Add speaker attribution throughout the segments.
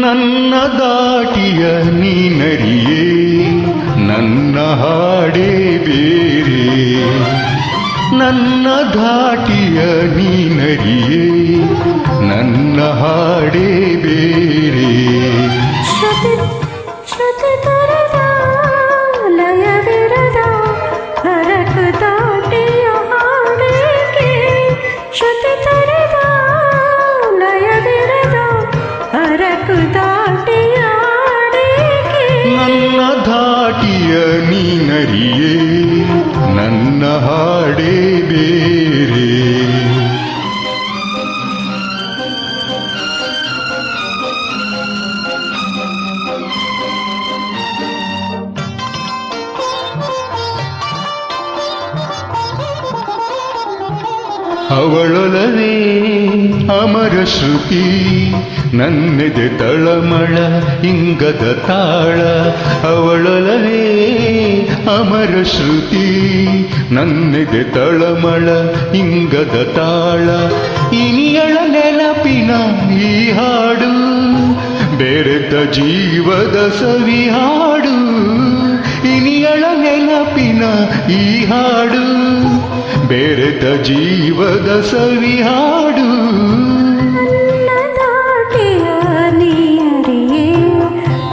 Speaker 1: ನನ್ನ ದಾಟಿಯ ನೀನರಿಯೇ ನನ್ನ ಹಾಡೇ ಬೇರೆ ನನ್ನ ಧಾಟಿಯ ನೀನರಿಯೇ ನನ್ನ ಹಾಡೇ ಬೇರೆ
Speaker 2: ಶ್ರುತಿ ತರದ ಲಯ ವಿರದ ಹರಕ ದಾಟಿಯ ಹಾಡೇಕೆ ಶ್ರುತಿ ತರದ ಲಯ ವಿರದ ಹರಕ ದಾಟಿಯ ಹಾಡೇಕೆ
Speaker 1: ನನ್ನ ಧಾಟಿಯ ನೀನರಿಯೇ ನನ್ನ ಹಾಡೇ ಬೇರೆ ಅವಳೊಲವೇ ಅಮರ ಶ್ರುತಿ ನನ್ನೆದೆ ತಳಮಳ ಇಂಗದ ತಾಳ ಅವಳೊಲವೇ ಅಮರ ಶ್ರುತಿ ನನ್ನೆದೆ ತಳಮಳ ಇಂಗದ ತಾಳ ಇನಿಯಳ ನೆನಪಿನ ಈ ಹಾಡು ಬೆರೆತ ಜೀವದ ಸವಿ ಹಾಡು ಇನಿಯಳ ನೆನಪಿನ ಈ ಹಾಡು ಬೆರೆತ ಜೀವದ ಸವಿ ಹಾಡು
Speaker 2: ನನ್ನ ದಾಟಿಯ ನೀರಿಯೇ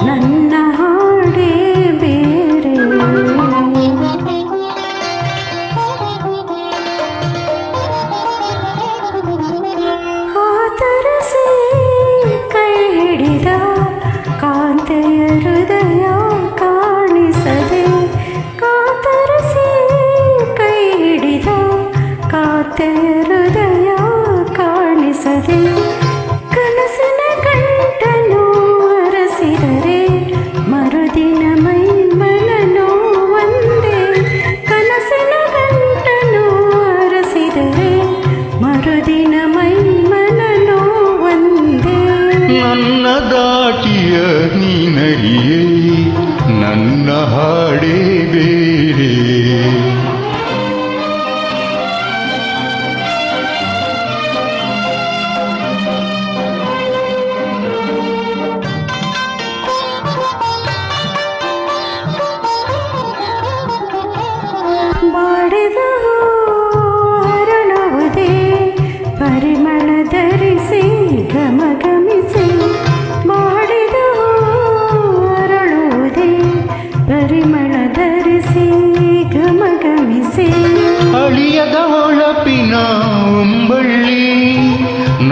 Speaker 2: ನನ್ನ ಹಾಡೇ ಬೇರೆ ಕಾತರಸಿ ಕೈ ಹಿಡಿದ ಕಾಂತೆಯ ಹೃದಯ ಕಾಣಿಸದೆ ಕಾತರಸಿ ಕೈ ಹಿಡಿದ ಕಾಂತೆಯ ಹೃದಯ ಕಾಣಿಸದೆ ಕನಸಿನ ಗಂಟನು ಅರಸಿದರೆ ಮರುದಿನ ಮೈಮನನು ಒಂದೇ ಕನಸಿನ ಗಂಟನು ಅರಸಿದರೆ ಮರುದಿನ ಮೈಮನನು ಒಂದೇ
Speaker 1: ನನ್ನ ದಾಟಿಯ ನೀನರಿಯೇ ನನ್ನ ಹಾಡೇ ಬೇರೆ
Speaker 2: ಬಾಡಿದ ಅರಳುವುದೇ ಪರಿಮಳ ಧರಿಸಿ ಘಮಘಮಿಸಿ ಬಾಡಿದ ಅರಳುವುದೇ ಪರಿಮಳ ಧರಿಸಿ ಘಮಘಮಿಸಿ
Speaker 1: ಅಳಿಯದ ಹೊಳಪಿನ ಒಂಬಳ್ಳಿ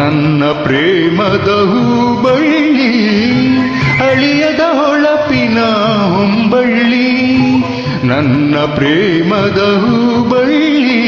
Speaker 1: ನನ್ನ ಪ್ರೇಮದ ಹೂಬಳ್ಳಿ ಅಳಿಯದ ಹೊಳಪಿನ ಒಂಬಳ್ಳಿ ನನ್ನ ಪ್ರೇಮದ ಹೂಬಳ್ಳಿ